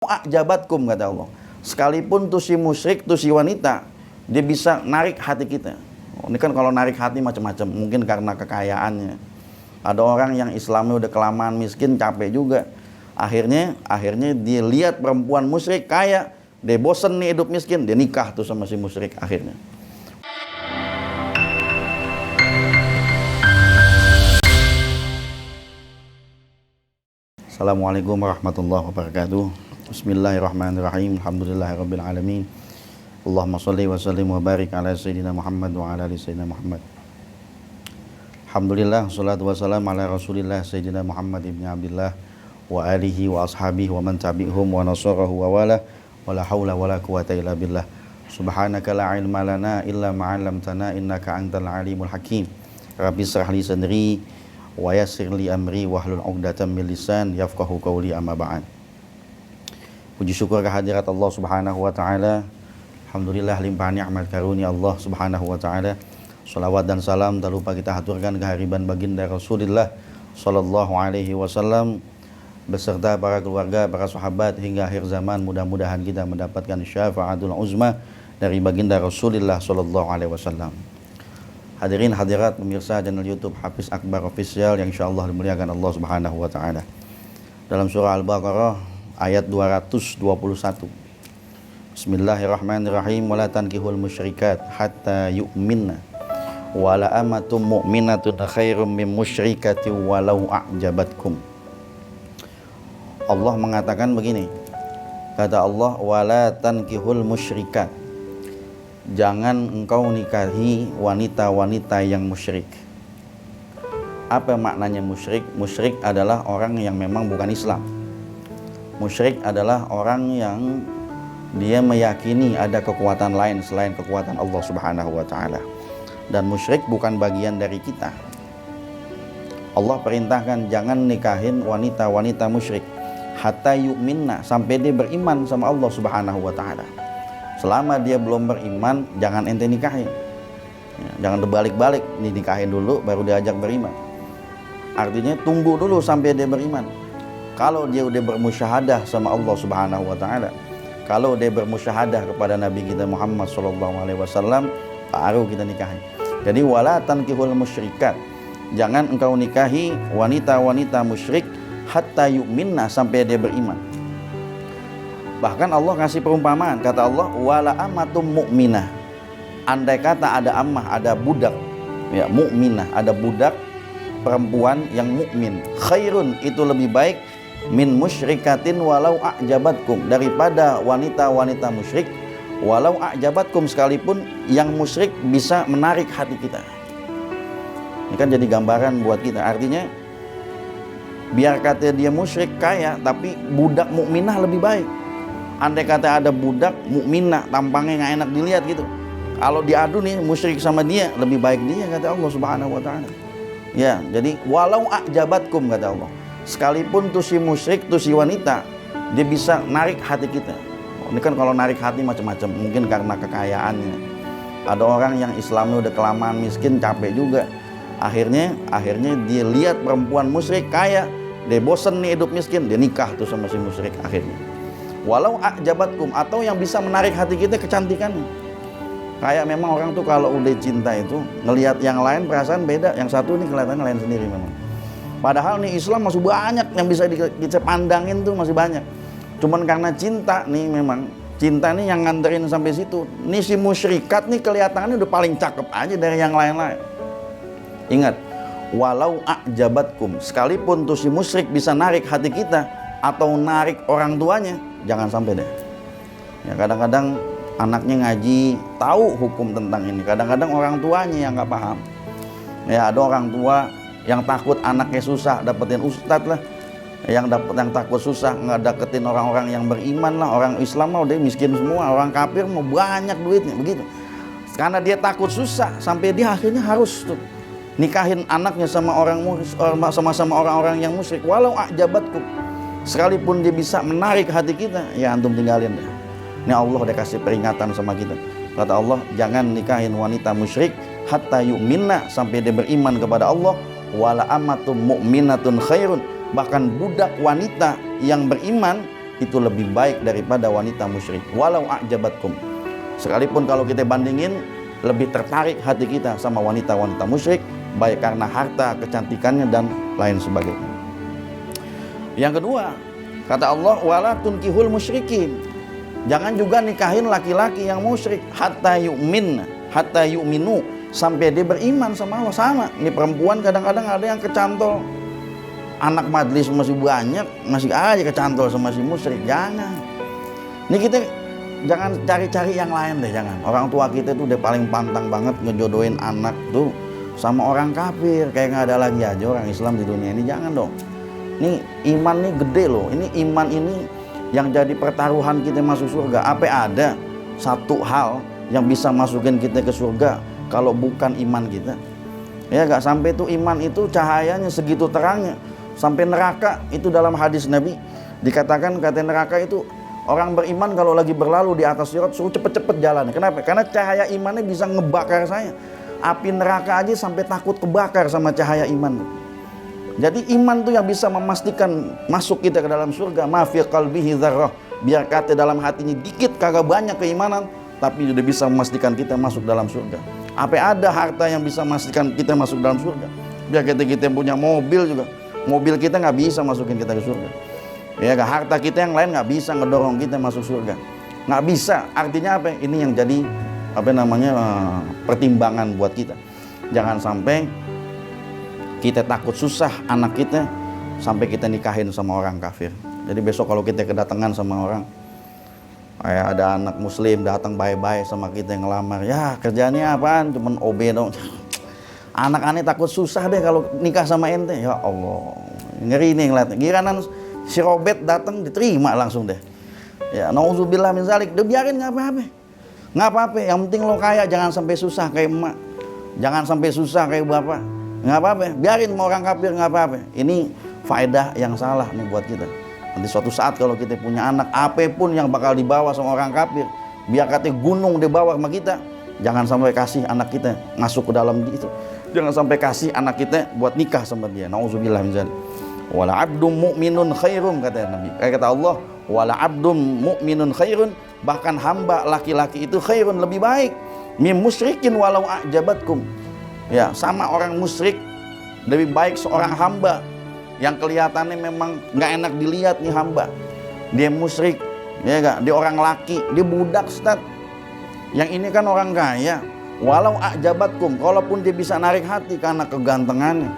Ajabatkum, kata Allah. Sekalipun tuh si musyrik, tuh si wanita, dia bisa narik hati kita. Ini kan kalau narik hati macam-macam, mungkin karena kekayaannya. Ada orang yang Islamnya udah kelamaan miskin, capek juga. Akhirnya dia lihat perempuan musyrik kaya, dia bosen nih hidup miskin, dia nikah tuh sama si musyrik akhirnya. Assalamualaikum warahmatullahi wabarakatuh. Bismillahirrahmanirrahim. Alhamdulillahirabbil alamin. Allahumma shalli wa sallim wa barik ala sayyidina Muhammad wa ala ali sayyidina Muhammad. Alhamdulillah, salatu wassalamu ala Rasulillah sayyidina Muhammad ibn Abdullah wa alihi wa ashabihi wa man tabi'hum wa nasarahu wa wala wa la haula wa la quwata illa billah. Subhanaka la ilma lana illa ma 'allamtana innaka antal alimul hakim. Rabbi shrah li sadri wa yassir li amri wahlul 'uqdatam min lisan yafqahu qawli, amma ba'd. Puji syukur kehadirat Allah Subhanahu wa taala. Alhamdulillah limpahan nikmat karunia Allah Subhanahu wa taala. Shalawat dan salam tak lupa kita haturkan kehadiran baginda Rasulullah sallallahu alaihi wasallam beserta para keluarga, para sahabat hingga akhir zaman. Mudah-mudahan kita mendapatkan syafaatul uzma dari baginda Rasulullah sallallahu alaihi wasallam. Hadirin hadirat pemirsa channel YouTube Hafiz Akbar Official yang insyaallah dimuliakan Allah Subhanahu wa taala. Dalam surah Al-Baqarah ayat 221. Bismillahirrahmanirrahim. Wala tankihul musyrikat hatta yu'minna wala amatum mu'minatun khairum min musyrikati walau a'jabatkum. Allah mengatakan begini, kata Allah, wala tankihul musyrikat, jangan engkau nikahi wanita-wanita yang musyrik. Apa maknanya musyrik? Musyrik adalah orang yang memang bukan Islam. Musyrik adalah orang yang dia meyakini ada kekuatan lain selain kekuatan Allah Subhanahu wa taala. Dan musyrik bukan bagian dari kita. Allah perintahkan jangan nikahin wanita-wanita musyrik hatta yu'minna, sampai dia beriman sama Allah Subhanahu wa taala. Selama dia belum beriman, jangan ente nikahin. Jangan terbalik-balik, nikahin dulu baru diajak beriman. Artinya tunggu dulu sampai dia beriman. Kalau dia udah bermusyahadah sama Allah Subhanahu wa taala, kalau dia bermusyahadah kepada Nabi kita Muhammad sallallahu alaihi wasallam, baru kita nikahi. Jadi wala tankihul musyrikat, jangan engkau nikahi wanita-wanita musyrik hatta yu'minna, sampai dia beriman. Bahkan Allah kasih perumpamaan, kata Allah, wala amatum mu'minah. Andai kata ada ammah, ada budak, ya mukminah, ada budak perempuan yang mukmin, khairun, itu lebih baik min musyrikatin walau a'jabatkum, daripada wanita-wanita musyrik walau a'jabatkum, sekalipun yang musyrik bisa menarik hati kita. Ini kan jadi gambaran buat kita. Artinya biar kata dia musyrik kaya, tapi budak mukminah lebih baik. Andai kata ada budak mukminah tampangnya nggak enak dilihat gitu, kalau diadu nih musyrik sama dia, lebih baik dia, kata Allah Subhanahu wa taala. Ya, jadi walau a'jabatkum, kata Allah, sekalipun tuh si musyrik, tuh si wanita, dia bisa narik hati kita. Ini kan kalau narik hati macam-macam, mungkin karena kekayaannya. Ada orang yang Islamnya udah kelamaan miskin, capek juga. Akhirnya dia lihat perempuan musyrik kaya, dia bosen nih hidup miskin, dia nikah tuh sama si musyrik akhirnya. Walau a'jabatkum, atau yang bisa menarik hati kita kecantikannya. Kayak memang orang tuh kalau udah cinta itu ngelihat yang lain perasaan beda, yang satu ini kelihatannya lain sendiri memang. Padahal nih Islam masih banyak yang bisa kita pandangin tuh, masih banyak. Cuman karena cinta nih, memang cinta nih yang nganterin sampai situ. Nih si musyrikat nih kelihatannya udah paling cakep aja dari yang lain-lain. Ingat, walau a'jabatkum, sekalipun tuh si musyrik bisa narik hati kita atau narik orang tuanya, jangan sampai deh. Ya kadang-kadang anaknya ngaji, tahu hukum tentang ini. Kadang-kadang orang tuanya yang nggak paham. Ya ada orang tua yang takut anaknya susah dapetin ustadz lah, yang takut susah nggak dapetin orang-orang yang beriman lah. Orang Islam mah udah miskin semua, orang kafir mau banyak duitnya begitu. Karena dia takut susah, sampai dia akhirnya harus tuh nikahin anaknya sama orang-orang yang musyrik. Walau a'jabatkum, sekalipun dia bisa menarik hati kita, ya antum tinggalin deh. Ini Allah udah kasih peringatan sama kita. Kata Allah, jangan nikahin wanita musyrik hatta yu'minna, sampai dia beriman kepada Allah. Wala amatum mu'minatun khairun, bahkan budak wanita yang beriman itu lebih baik daripada wanita musyrik. Walau a'jabatkum. Sekalipun kalau kita bandingin, lebih tertarik hati kita sama wanita-wanita musyrik, baik karena harta, kecantikannya dan lain sebagainya. Yang kedua, kata Allah, wala tunkihul musyrikin. Jangan juga nikahin laki-laki yang musyrik hatta yu'minu, sampai dia beriman sama Allah. Sama, ini perempuan kadang-kadang ada yang kecantol. Anak majlis masih banyak, masih aja kecantol sama si musyrik. Jangan. Ini kita jangan cari-cari yang lain deh, jangan. Orang tua kita tuh udah paling pantang banget ngejodohin anak tuh sama orang kafir, kayak nggak ada lagi aja orang Islam di dunia ini. Jangan dong. Ini iman nih gede loh. Ini iman ini yang jadi pertaruhan kita masuk surga. Apa ada satu hal yang bisa masukin kita ke surga kalau bukan iman kita? Ya nggak sampai tuh iman itu cahayanya segitu terangnya sampai neraka. Itu dalam hadis Nabi dikatakan, kata neraka itu orang beriman kalau lagi berlalu di atas sirat suruh cepet-cepet jalan. Kenapa? Karena cahaya imannya bisa ngebakar saya. Api neraka aja sampai takut kebakar sama cahaya iman. Jadi iman tuh yang bisa memastikan masuk kita ke dalam surga. Ma fi qalbihi dzarrah. Biar kata dalam hatinya dikit kagak banyak keimanan, tapi udah bisa memastikan kita masuk dalam surga. Apa ada harta yang bisa memastikan kita masuk dalam surga? Biar kita punya mobil juga, mobil kita nggak bisa masukin kita ke surga. Ya, harta kita yang lain nggak bisa ngedorong kita masuk surga, nggak bisa. Artinya apa? Ini yang jadi pertimbangan buat kita. Jangan sampai kita takut susah anak kita sampai kita nikahin sama orang kafir. Jadi besok kalau kita kedatangan sama orang, kayak ada anak muslim datang baik-baik sama kita yang ngelamar, ya kerjaannya apaan? Cuman OB dong. Anak aneh takut susah deh kalau nikah sama ente. Ya Allah, ngeri nih ngeliatnya. Giranan si Robert datang diterima langsung deh. Ya nauzubillah min zalik, dia biarin nggak apa-apa. Nggak apa-apa, yang penting lo kaya, jangan sampai susah kayak emak, jangan sampai susah kayak bapak. Nggak apa-apa, biarin mau orang kafir, nggak apa-apa. Ini faedah yang salah nih buat kita. Nanti suatu saat kalau kita punya anak, apapun yang bakal dibawa sama orang kafir, biar katanya gunung dibawa sama kita, jangan sampai kasih anak kita masuk ke dalam itu. Jangan sampai kasih anak kita buat nikah sama dia. Nauzubillah min dzalik. Wala abdum mu'minun khairun, kata Nabi. Kata Allah, wala abdum mu'minun khairun, bahkan hamba laki-laki itu khairun, lebih baik mim musyrikin walau a'jabatkum. Ya, sama orang musyrik lebih baik seorang hamba yang kelihatannya memang nggak enak dilihat nih hamba. Dia musyrik, ya enggak? Dia orang laki, dia budak, Ustaz. Yang ini kan orang kaya. Walau a'jabatkum, kalaupun dia bisa narik hati karena kegantengannya,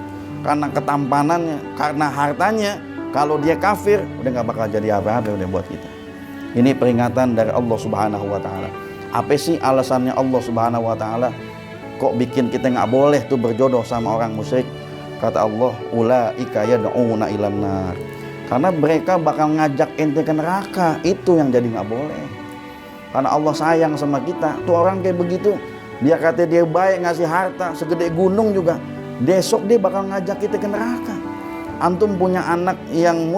karena ketampanannya, karena hartanya, kalau dia kafir udah nggak bakal jadi apa-apa udah buat kita. Ini peringatan dari Allah Subhanahu wa taala. Apa sih alasannya Allah Subhanahu wa taala kok bikin kita nggak boleh tuh berjodoh sama orang musyrik? Kata Allah, ulaika yad'una ilan nar. Karena mereka bakal ngajak ente ke neraka. Itu yang jadi nggak boleh. Karena Allah sayang sama kita. Tuh orang kayak begitu, biar kata dia baik ngasih harta segede gunung juga, besok dia bakal ngajak kita ke neraka. Antum punya anak yang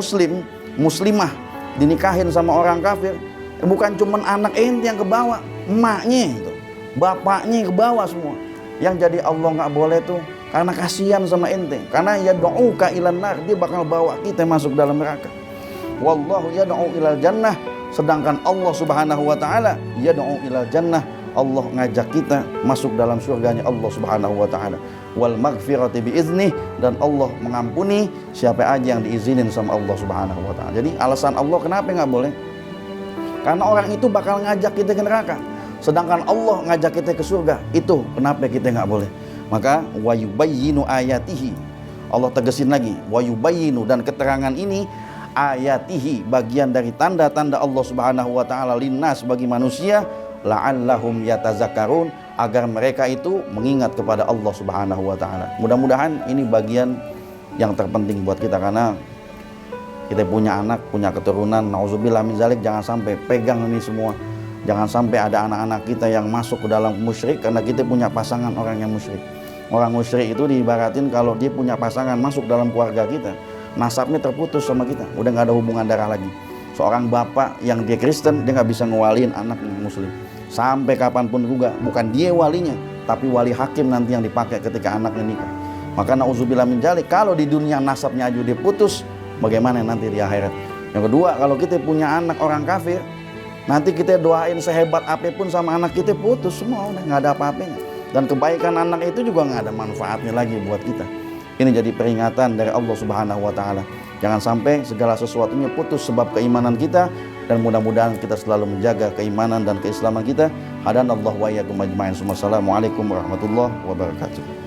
muslimah dinikahin sama orang kafir, bukan cuman anak ente yang kebawa, emaknya itu, bapaknya kebawa semua. Yang jadi Allah nggak boleh tuh karena kasihan sama ente, karena yad'uka ilan nar, dia bakal bawa kita masuk dalam neraka. Wallahu yad'u ilal jannah, sedangkan Allah Subhanahu wa taala yad'u ilal jannah, Allah ngajak kita masuk dalam surganya Allah Subhanahu wa taala. Wal maghfirati biiznih, dan Allah mengampuni siapa aja yang diizinin sama Allah Subhanahu wa taala. Jadi alasan Allah kenapa nggak boleh? Karena orang itu bakal ngajak kita ke neraka, sedangkan Allah ngajak kita ke surga. Itu kenapa kita nggak boleh. Maka wa yubayyinu ayatihi, Allah tegesin lagi, wa yubayyinu, dan keterangan ini ayatihi, bagian dari tanda-tanda Allah Subhanahu wa taala linnas, bagi manusia, la'allahum yatazakkarun, agar mereka itu mengingat kepada Allah Subhanahu wa taala. Mudah-mudahan ini bagian yang terpenting buat kita, karena kita punya anak, punya keturunan, nauzubillah min zalik, jangan sampai pegang ini semua. Jangan sampai ada anak-anak kita yang masuk ke dalam musyrik karena kita punya pasangan orang yang musyrik. Orang musyrik itu diibaratin kalau dia punya pasangan masuk dalam keluarga kita, nasabnya terputus sama kita, udah nggak ada hubungan darah lagi. Seorang bapak yang dia Kristen, dia nggak bisa ngewaliin anak muslim sampai kapanpun juga. Bukan dia walinya, tapi wali hakim nanti yang dipakai ketika anaknya nikah. Maka nauzubillah min dzalik, kalau di dunia nasabnya aja dia putus, bagaimana nanti di akhirat? Yang kedua, kalau kita punya anak orang kafir, nanti kita doain sehebat apapun sama anak kita, putus semua, udah nggak ada apa-apanya. Dan kebaikan anak itu juga nggak ada manfaatnya lagi buat kita. Ini jadi peringatan dari Allah Subhanahu wa Ta'ala. Jangan sampai segala sesuatunya putus sebab keimanan kita, dan mudah-mudahan kita selalu menjaga keimanan dan keislaman kita. Hadanallahu wa iyyakum ajma'in. Wassalamualaikum warahmatullahi wabarakatuh.